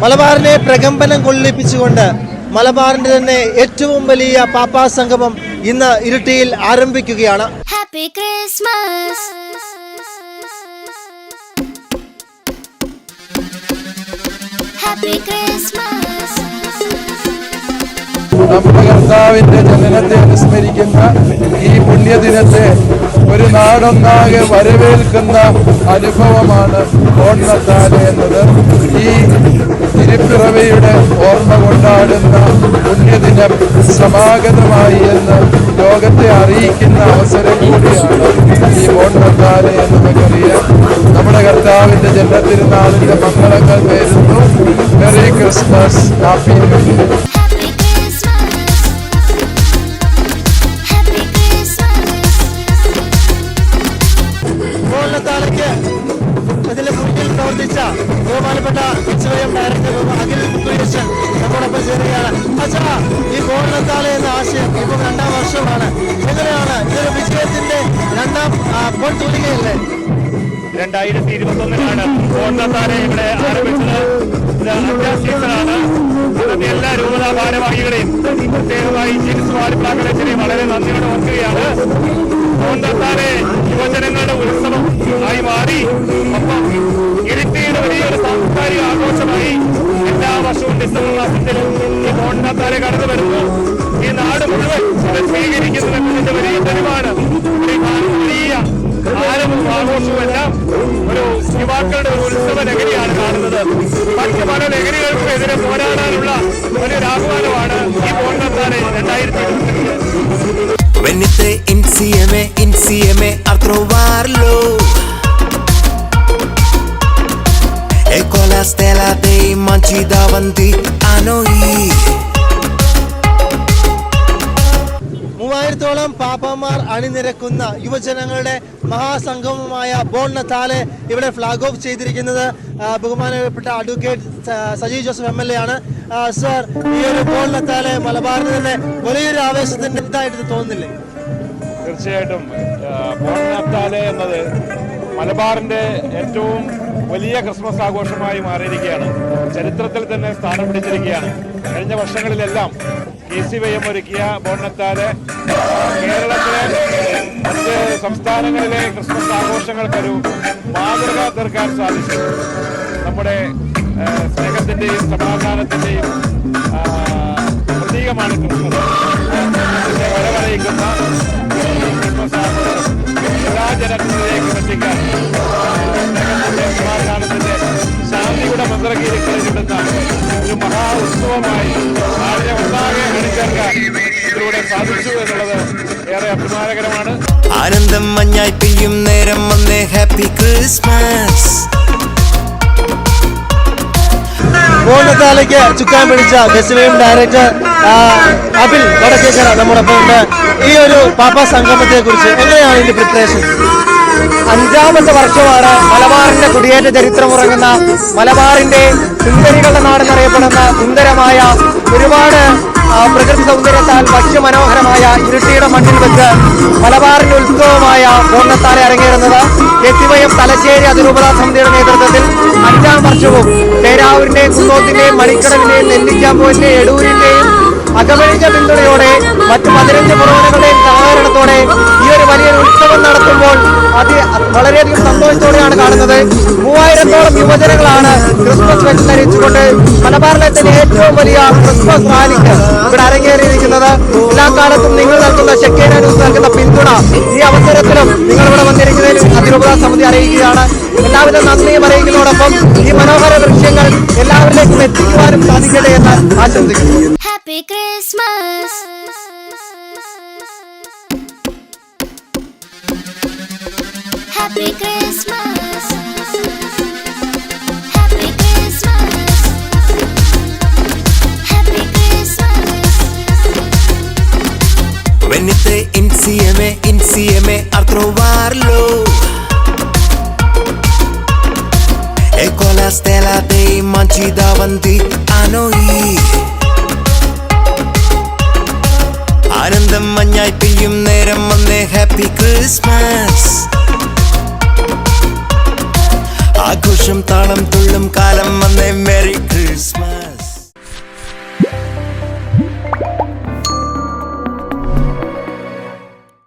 മലബാറിനെ പ്രകമ്പനം കൊള്ളിപ്പിച്ചുകൊണ്ട് മലബാറിന്റെ തന്നെ ഏറ്റവും വലിയ പാപ്പാ സംഗമം ഇന്ന് ഇരിട്ടിയിൽ ആരംഭിക്കുകയാണ്. Happy Christmas, happy Christmas. നമ്മുടെ കർത്താവിന്റെ ജനനത്തെ അനുസ്മരിക്കുന്ന ഈ പുണ്യദിനത്തെ ഒരു നാടൊന്നാകെ വരവേൽക്കുന്ന അനുഭവമാണ് ഓണത്താല് എന്നത്. ഈ തിരുപ്പിറവിയുടെ ഓർമ്മ കൊണ്ടാടുന്ന പുണ്യദിനം സമാഗതമായി എന്ന് ലോകത്തെ അറിയിക്കുന്ന അവസരം കൂടിയാണ് ഈ ഓണത്താല് എന്ന് നമുക്കറിയാം. നമ്മുടെ കർത്താവിന്റെ ജന്മത്തിരുനാളിന്റെ മംഗളങ്ങൾ നേരുന്നു. Merry Christmas, happy new year. ഇതിന്റെ മുന്നിൽ പ്രവർത്തിച്ച ബഹുമാനപ്പെട്ട എച്ച്.വൈ.എം ഡയറക്ടർ അഖിൽ മുത്തുകൃഷ്ണൻ നമ്മോടൊപ്പം ചേരുകയാണ്. അച്ഛാ, ഈ ഓണത്താല് എന്ന ആശയം ഇപ്പം 2ാം വർഷമാണ്. എങ്ങനെയാണ് ഇതൊരു വിജയത്തിന്റെ 2ാം പൊൻതൂലികയല്ലേ? 2021 ഓണത്താല് ഇവിടെ ആരംഭിച്ചത്. ഇത് 5ാം സീസണാണ്. ഇന്നത്തെ എല്ലാ രൂപതാ ഭാരവാഹികളെയും പ്രത്യേകമായി ജിൻസ് വാരിപ്ലാക്കലച്ചനെയും വളരെ നന്ദിയോടെ ഓർക്കുകയാണ്. ഓണത്താല് യുവജനങ്ങളുടെ ഉത്സവം ആയി മാറി. ഒപ്പം ഇരിട്ടിയുടെ വലിയൊരു സാംസ്കാരിക ആഘോഷമായി എല്ലാ വർഷവും ഡിസംബർ മാസത്തിൽ ഈ ഓണത്താല് കടന്നു വരുന്നു. ഈ നാട് മുഴുവൻ ഇത് സ്വീകരിക്കുന്നു എന്നതിന്റെ വലിയ തെളിവാണ്. വലിയ ആരവവും ആഘോഷവുമെല്ലാം ഒരു യുവാക്കളുടെ ഒരു ഉത്സവ ലഹരിയാണ് കാണുന്നത്. മറ്റ് പല ലഹരികൾക്കും എതിരെ പോരാടാനുള്ള വലിയൊരു ആഹ്വാനമാണ് ഈ ഓണത്താല് 2025. Venite insieme a trovarlo e con la stella dei manci davanti a noi. 3000-ഓളം പാപ്പന്മാർ അണിനിരക്കുന്ന യുവജനങ്ങളുടെ മഹാസംഗമമായ ബോൺനത്താല് ഇവിടെ ഫ്ലാഗ് ഓഫ് ചെയ്തിരിക്കുന്നത് ബഹുമാനപ്പെട്ട അഡ്വക്കേറ്റ് സജി ജോസഫ് MLA ആണ്. സർ, ഈ ഒരു ബോൺനത്താല് മലബാറിന് തന്നെ വലിയൊരു ആവേശത്തിന്റെ ഇതായിട്ട് തോന്നുന്നില്ലേ? തീർച്ചയായിട്ടും ഓണത്താല് എന്നത് മലബാറിന്റെ ഏറ്റവും വലിയ ക്രിസ്മസ് ആഘോഷമായി മാറിയിരിക്കുകയാണ്. ചരിത്രത്തിൽ തന്നെ സ്ഥാനം പിടിച്ചിരിക്കുകയാണ്. കഴിഞ്ഞ വർഷങ്ങളിലെല്ലാം KCYM ഒരുക്കിയ ഓണത്താല് കേരളത്തിലെ മറ്റ് സംസ്ഥാനങ്ങളിലെ ക്രിസ്മസ് ആഘോഷങ്ങൾക്കൊരു മാതൃക തീർക്കാൻ സാധിച്ചു. നമ്മുടെ സ്നേഹത്തിന്റെയും സമാധാനത്തിന്റെയും പ്രതീകമാണ് ക്രിസ്മസ്. വരവറിയിക്കുന്ന ക്രിസ്മസ് ആഘോഷം എല്ലാ ജനങ്ങളിലേക്കും എത്തിക്കാൻ സ്നേഹത്തിന്റെ സമാധാനത്തിന്റെ ശാന്തിയുടെ മന്ത്രകീരികളിൽ ഇടുന്ന ഒരു മഹാ ഉത്സവമായി നാടിനെ ഒന്നാകെ അണിചേർക്കാൻ ഇതിലൂടെ സാധിച്ചു എന്നുള്ളത് ഏറെ അഭിമാനകരമാണ്. ആനന്ദം മഞ്ഞായി പെയ്യും നേരം വന്നേ, ഹാപ്പി ക്രിസ്മസ്. ഓണത്താലേക്ക് ചുക്കാൻ പിടിച്ച KCYM ഡയറക്ടർ അഖിൽ വടക്കേക്കര നമ്മോടൊപ്പം ഉണ്ട്. ഈ ഒരു പാപ്പാ സംഗമത്തെ കുറിച്ച് എങ്ങനെയാണ് ഇതിന്റെ പ്രിപ്പറേഷൻ? 5ാമത്തെ വർഷമാണ് മലബാറിന്റെ കുടിയേറ്റ ചരിത്രമുറങ്ങുന്ന മലബാറിന്റെ സുന്ദരികളുടെ നാടെന്നറിയപ്പെടുന്ന സുന്ദരമായ ഒരുപാട് പ്രകൃതി സൗന്ദര്യത്താൽ ഭക്ഷ്യമനോഹരമായ ഇരിട്ടിയുടെ മണ്ണിൽ വെച്ച് മലബാറിന്റെ ഉത്സവമായ ഓണത്താല് അരങ്ങേറുന്നത്. KCYM തലശ്ശേരി അതിരൂപതാ സമിതിയുടെ നേതൃത്വത്തിൽ 5ാം വർഷവും പേരാവൂരിന്റെയും കുന്നോത്തിന്റെയും മണിക്കടവിന്റെയും നെല്ലിക്കാമ്പൂരിന്റെയും എടൂരിന്റെയും അകമഴിഞ്ഞ പിന്തുണയോടെ മറ്റ് 15 പുറവനകളുടെയും സഹകരണത്തോടെ ഈ ഒരു വലിയൊരു ഉത്സവം നടത്തുമ്പോൾ അത് വളരെയധികം സന്തോഷത്തോടെയാണ് കാണുന്നത്. 3000-ഓളം യുവജനങ്ങളാണ് ക്രിസ്മസ് വെച്ചരിച്ചുകൊണ്ട് മലബാറിലെ തന്നെ ഏറ്റവും വലിയ ക്രിസ്മസ് റാലിക്ക് ഇവിടെ അരങ്ങേറിയിരിക്കുന്നത്. എല്ലാ കാലത്തും നിങ്ങൾ നൽകുന്ന ഷെക്കേന ന്യൂസ് നൽകുന്ന പിന്തുണ ഈ അവസരത്തിലും നിങ്ങളിവിടെ വന്നിരിക്കുന്നതിൽ അതിരൂപതാ സമിതി അറിയിക്കുകയാണ്. എല്ലാവിധ നന്ദിയും അറിയിക്കുന്നതോടൊപ്പം ഈ മനോഹര ദൃശ്യങ്ങൾ എല്ലാവരിലേക്കും എത്തിക്കുവാനും സാധിക്കട്ടെ എന്ന് ആശംസിക്കുന്നു. Happy Christmas, happy Christmas, happy Christmas, happy Christmas. Venite insieme a trovarlo e con la stella dei manci davanti a noi. ആനന്ദം മഞ്ഞായി പെയ്യും നേരം വന്നേ, ഹാപ്പി ക്രിസ്മസ്. ആഘോഷം താളം തുള്ളും കാലം വന്നേ, മെറി ക്രിസ്മസ്.